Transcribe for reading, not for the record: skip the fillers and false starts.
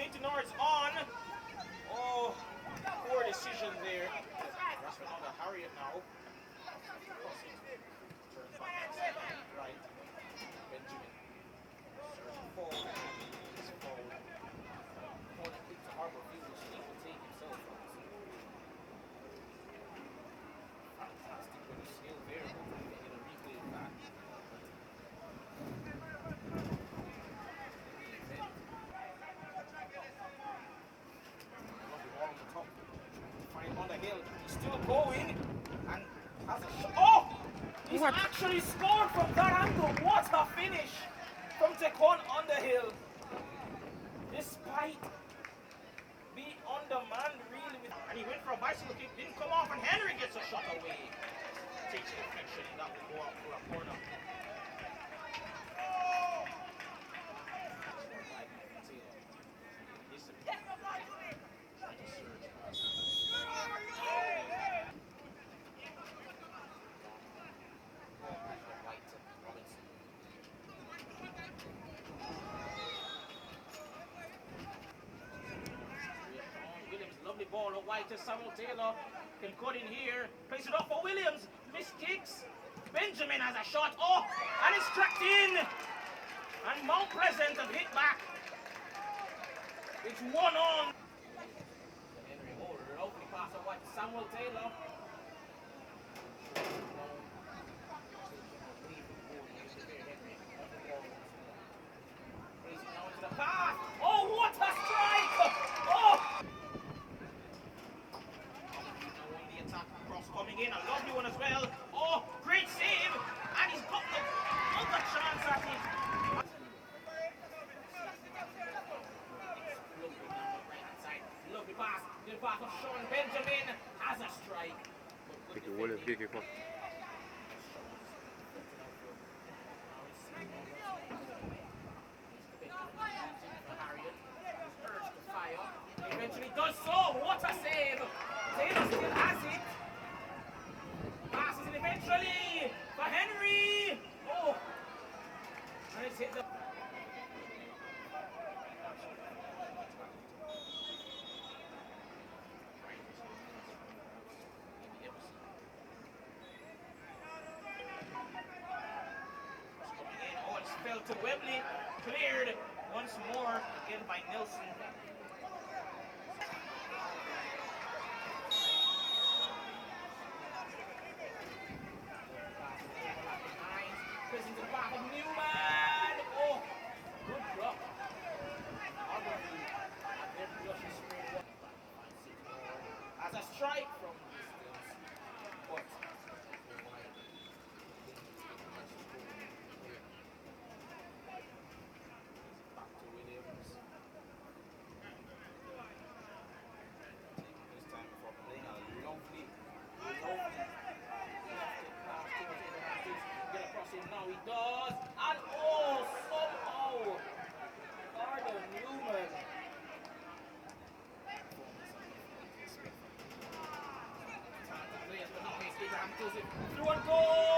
St. Nords on. Oh, poor decision there. That's another Harriet now. Turns back right. Benjamin. Searching forward. He's forward. Opponent kick to Harbour. He will take himself. Fantastic bit of skill there. Hopefully we get a replay of that. On the hill, he's still going and has a shot. Oh! He's actually scored from that angle. What a finish from Tekon on the hill. Despite being undermanned really with, and he went for a bicycle kick, didn't come off, and Henry gets a shot away. Takes the deflection and that will go out for a corner. Ball of White to Samuel Taylor, can cut in here, plays it up for Williams, missed kicks, Benjamin has a shot, oh, and it's tracked in, and Mount Pleasant have hit back, it's 1-on. Henry Holder, hopefully pass of White to Samuel Taylor. Racing now into the path, oh what a strike, oh! Coming in, a lovely one as well. Oh, great save! And he's got another chance at it. Lovely pass. Good pass of Sean Benjamin has a strike. Urged to fire. Eventually does so. What a save! Taylor still has it. Passes it eventually for Henry. Oh, and it's hit the. Oh, it's fell to Webley. Cleared once more again by Nelson. As a strike from distance, but back to Williams. This time for playing a lovely get across him now. He does, and oh somehow Gardner Newman. Through and goal!